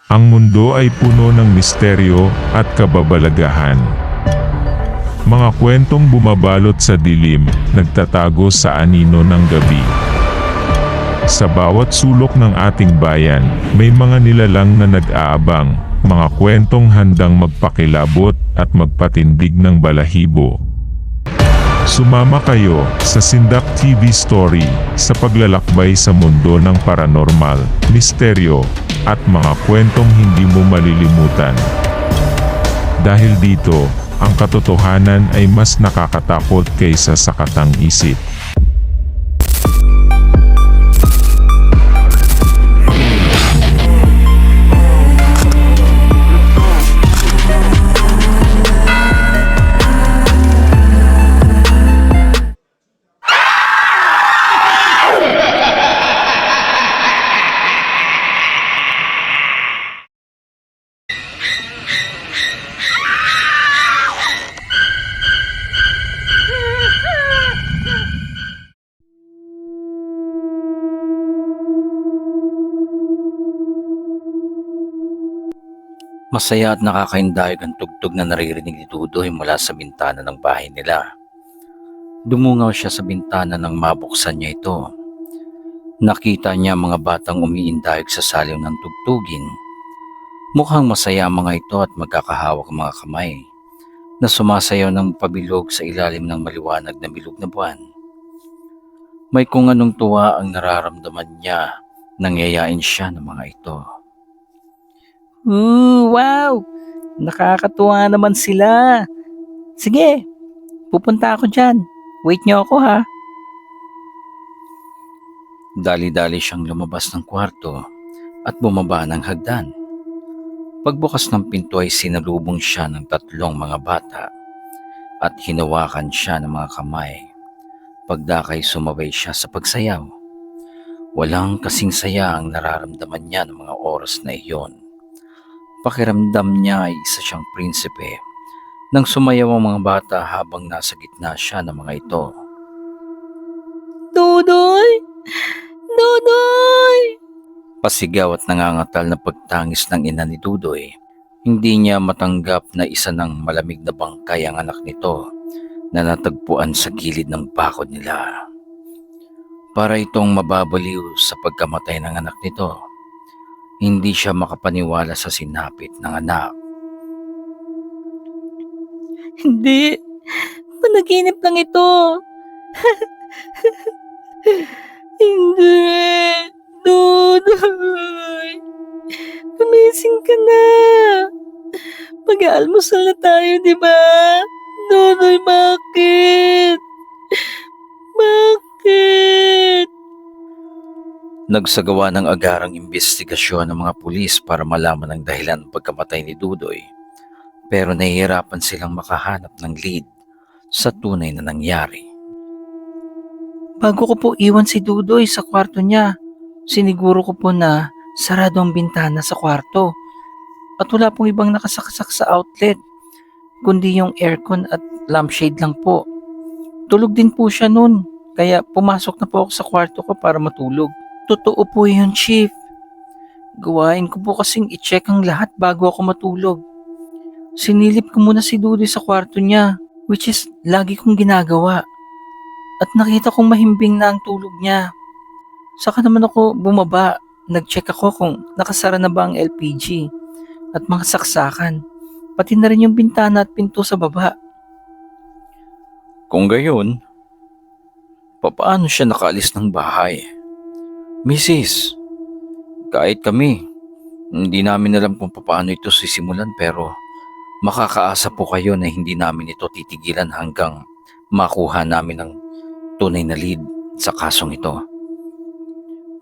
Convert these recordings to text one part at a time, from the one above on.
Ang mundo ay puno ng misteryo at kababalaghan. Mga kwentong bumabalot sa dilim, nagtatago sa anino ng gabi. Sa bawat sulok ng ating bayan, may mga nilalang na nag-aabang, mga kwentong handang magpakilabot at magpatindig ng balahibo. Sumama kayo sa Sindak TV Story sa paglalakbay sa mundo ng paranormal, misteryo, at mga kwentong hindi mo malilimutan. Dahil dito, ang katotohanan ay mas nakakatakot kaysa sa katang-isip. Masaya at nakakaindayog ang tugtog na naririnig ni Dudoy mula sa bintana ng bahay nila. Dumungaw siya sa bintana nang mabuksan niya ito. Nakita niya mga batang umiindayog sa saliw ng tugtugin. Mukhang masaya ang mga ito at magkakahawak ang mga kamay na sumasayaw ng pabilog sa ilalim ng maliwanag na bilog na buwan. May kung anong tuwa ang nararamdaman niya nang yayain siya ng mga ito. Wow! Nakakatuwa naman sila. Sige, pupunta ako dyan. Wait niyo ako ha. Dali-dali siyang lumabas ng kwarto at bumaba ng hagdan. Pagbukas ng pinto ay sinalubong siya ng tatlong mga bata at hinawakan siya ng mga kamay. Pagdakay sumabay siya sa pagsayaw. Walang kasing saya ang nararamdaman niya ng mga oras na iyon. Pakiramdam niya ay isa siyang prinsipe nang sumayaw ang mga bata habang nasa gitna siya ng mga ito. Dudoy! Dudoy! Pasigaw at nangangatal na pagtangis ng ina ni Dudoy. Hindi niya matanggap na isa ng malamig na bangkay ang anak nito na natagpuan sa gilid ng bakod nila. Para itong mababaliw sa pagkamatay ng anak nito. Hindi siya makapaniwala sa sinapit ng anak. Hindi. Panaginip lang ito. Hindi. Dudoy. Gumising ka na. Mag-aalmusal na tayo, di ba? Dudoy, bakit? Bakit? Nagsagawa ng agarang imbestigasyon ng mga pulis para malaman ang dahilan ng pagkamatay ni Dudoy. Pero nahihirapan silang makahanap ng lead sa tunay na nangyari. Bago ko po iwan si Dudoy sa kwarto niya, siniguro ko po na sarado ang bintana sa kwarto. At wala pong ibang nakasaksak sa outlet, kundi yung aircon at lampshade lang po. Tulog din po siya nun, kaya pumasok na po ako sa kwarto ko para matulog. Totoo po yun, Chief. Gawain ko po kasing i-check ang lahat bago ako matulog. Sinilip ko muna si Dudoy sa kwarto niya, which is lagi kong ginagawa. At nakita kong mahimbing na ang tulog niya. Saka naman ako bumaba, nag-check ako kung nakasara na ba ang LPG at mga saksakan. Pati na rin yung bintana at pinto sa baba. Kung gayon, papaano siya nakaalis ng bahay? Mrs., kahit kami, hindi namin alam kung paano ito sisimulan pero makakaasa po kayo na hindi namin ito titigilan hanggang makuha namin ang tunay na lead sa kasong ito.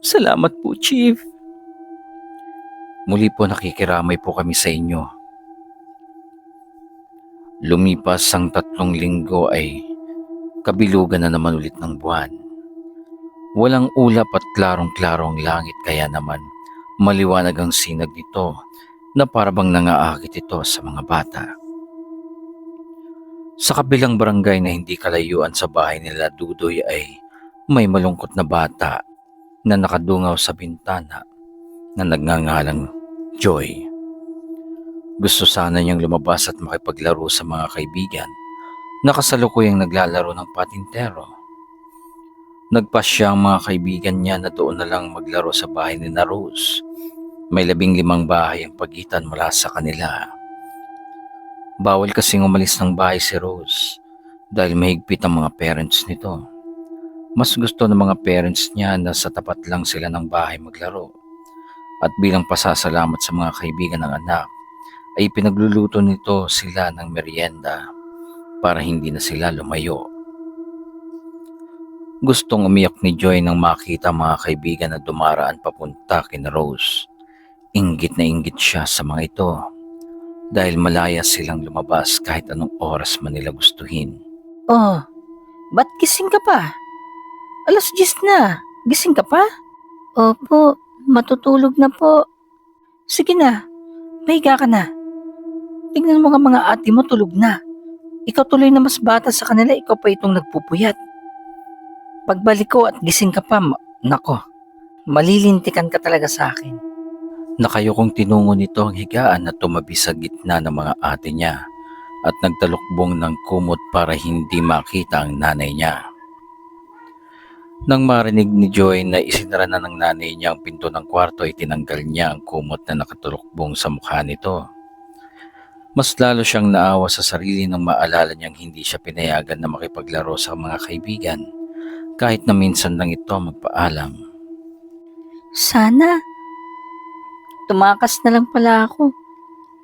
Salamat po, Chief. Muli po nakikiramay po kami sa inyo. Lumipas ang 3 linggo ay kabilugan na naman ulit ng buwan. Walang ulap at klarong-klarong langit kaya naman maliwanag ang sinag nito na parabang nangaakit ito sa mga bata. Sa kabilang barangay na hindi kalayuan sa bahay nila Dudoy ay may malungkot na bata na nakadungaw sa bintana na nagngangalang Joy. Gusto sana niyang lumabas at makipaglaro sa mga kaibigan na kasalukuyang naglalaro ng patintero. Nagpasya ang mga kaibigan niya na doon na lang maglaro sa bahay ni na Rose. May 15 bahay ang pagitan mula sa kanila. Bawal kasing umalis ng bahay si Rose dahil mahigpit ang mga parents nito. Mas gusto ng mga parents niya na sa tapat lang sila ng bahay maglaro. At bilang pasasalamat sa mga kaibigan ng anak, ay pinagluluto nito sila ng merienda para hindi na sila lumayo. Gustong umiyak ni Joy nang makita ang mga kaibigan na dumaraan papunta kina Rose. Inggit na inggit siya sa mga ito dahil malaya silang lumabas kahit anong oras man nila gustuhin. Oh, ba't gising ka pa? 10:00 na. Gising ka pa? Opo, matutulog na po. Sige na, mahiga ka na. Tingnan mo nga mga ate mo tulog na. Ikaw tuloy na mas bata sa kanila, ikaw pa itong nagpupuyat. Pagbalik ko at gising ka pa, nako, malilintikan ka talaga sa akin. Nakayokong tinungo nito ang higaan na tumabi sa gitna ng mga ate niya at nagtalukbong ng kumot para hindi makita ang nanay niya. Nang marinig ni Joy na isinara na ng nanay niya ang pinto ng kwarto ay tinanggal niya ang kumot na nakatulukbong sa mukha nito. Mas lalo siyang naawa sa sarili nang maalala niyang hindi siya pinayagan na makipaglaro sa mga kaibigan kahit na minsan lang ito magpaalam. Sana, tumakas na lang pala ako.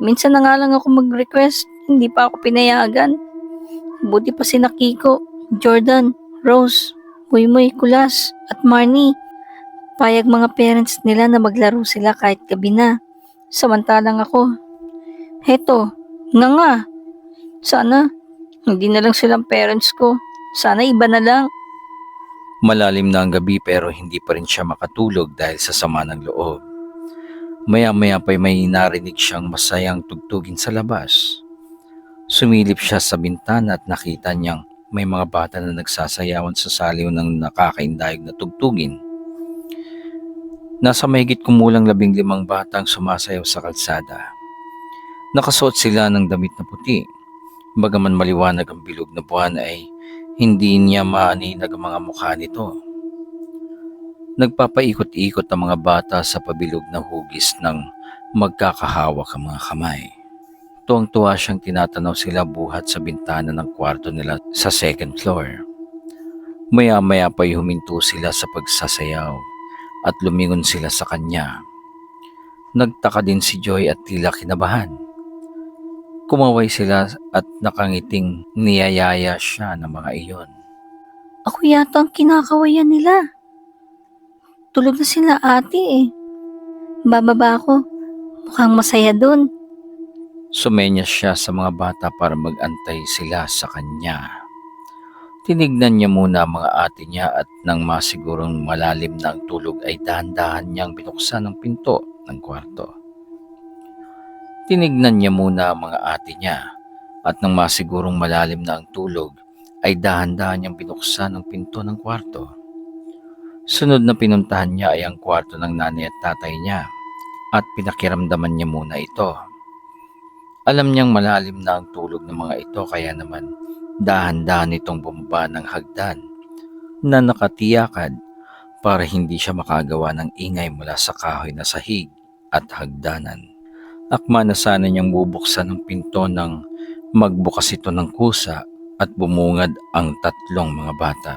Minsan na nga lang ako mag-request, hindi pa ako pinayagan. Buti pa si Kiko, Jordan, Rose, Muymoy, Kulas, at Marnie. Payag mga parents nila na maglaro sila kahit gabi na. Samantalang ako, heto, nga. Sana, hindi na lang silang parents ko. Sana iba na lang. Malalim na ang gabi pero hindi pa rin siya makatulog dahil sa sama ng loob. Maya-maya pa'y may narinig siyang masayang tugtugin sa labas. Sumilip siya sa bintana at nakita niyang may mga bata na nagsasayawan sa saliw ng nakakaindayog na tugtugin. Nasa mahigit kumulang 15 batang sumasayaw sa kalsada. Nakasuot sila ng damit na puti. Bagaman maliwanag ang bilog na buwan ay hindi niya maaninag ang mga mukha nito. Nagpapaikot-ikot ang mga bata sa pabilog na hugis ng magkakahawak ang mga kamay. Tuwang-tuwa siyang tinatanaw sila buhat sa bintana ng kwarto nila sa second floor. Maya-maya pa'y huminto sila sa pagsasayaw at lumingon sila sa kanya. Nagtaka din si Joy at tila kinabahan. Kumaway sila at nakangiting niyayaya siya ng mga iyon. Ako yata ang kinakawayan nila. Tulog na sila ate eh. Bababa ako. Mukhang masaya dun. Sumenyas siya sa mga bata para mag-antay sila sa kanya. Tinignan niya muna ang mga ate niya at nang masigurong malalim na ang tulog ay dahan-dahan niyang binuksan ang pinto ng kwarto. Tinignan niya muna ang mga ate niya at nang masigurong malalim na ang tulog ay dahan-dahan niyang binuksan ang pinto ng kwarto. Sunod na pinuntahan niya ay ang kwarto ng nanay at tatay niya at pinakiramdaman niya muna ito. Alam niyang malalim na ang tulog ng mga ito kaya naman dahan-dahan itong bumaba ng hagdan na nakatiyakad para hindi siya makagawa ng ingay mula sa kahoy na sahig at hagdanan. Akma na sana niyang bubuksan ang pinto nang magbukas ito ng kusa at bumungad ang 3 mga bata.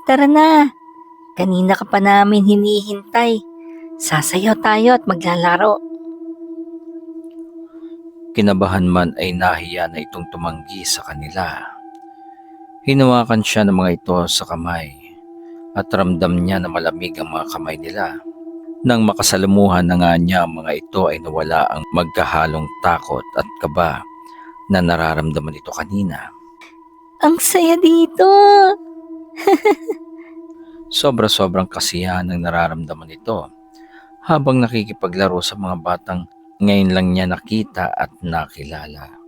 Tara na. Kanina ka pa namin hinihintay. Sasayaw tayo at maglalaro. Kinabahan man ay nahiya na itong tumanggi sa kanila. Hinawakan siya ng mga ito sa kamay at ramdam niya na malamig ang mga kamay nila. Nang makasalamuhan na nga niya ang mga ito ay nawala ang magkahalong takot at kaba na nararamdaman ito kanina. Ang saya dito. Sobra-sobrang kasiyahan ang nararamdaman ito habang nakikipaglaro sa mga batang ngayon lang niya nakita at nakilala.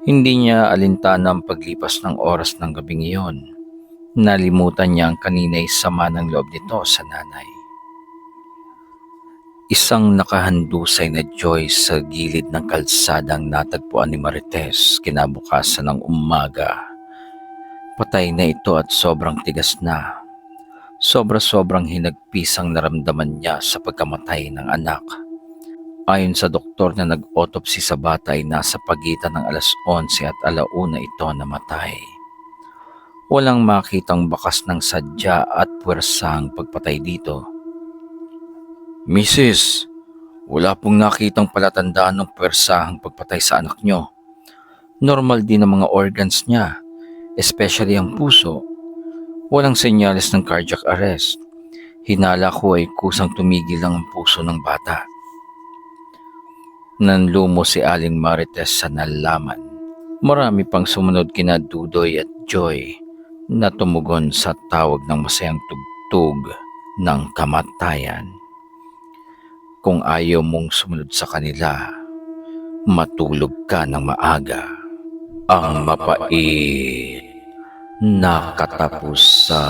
Hindi niya alintana ang paglipas ng oras ng gabing iyon. Nalimutan niya ang kanina'y sama ng loob nito sa nanay. Isang nakahandusay na Joyce sa gilid ng kalsadang natagpuan ni Marites kinabukasan ng umaga. Patay na ito at sobrang tigas na. Sobra-sobrang hinagpis ang naramdaman niya sa pagkamatay ng anak. Ayon sa doktor na nag-autopsy sa bata ay nasa pagitan ng alas 11 at 1:00 ito namatay. Walang makitang bakas ng sadya at puwersang pagpatay dito. Mrs., wala pong nakitang palatandaan ng puwersahang pagpatay sa anak nyo. Normal din ang mga organs niya, especially ang puso. Walang senyales ng cardiac arrest. Hinala ko ay kusang tumigil lang ang puso ng bata. Nanlumo si Aling Marites sa nalaman. Marami pang sumunod kina Dudoy at Joy na tumugon sa tawag ng masayang tugtog ng kamatayan. Kung ayaw mong sumunod sa kanila, matulog ka ng maaga. Ang mapait na katapusan.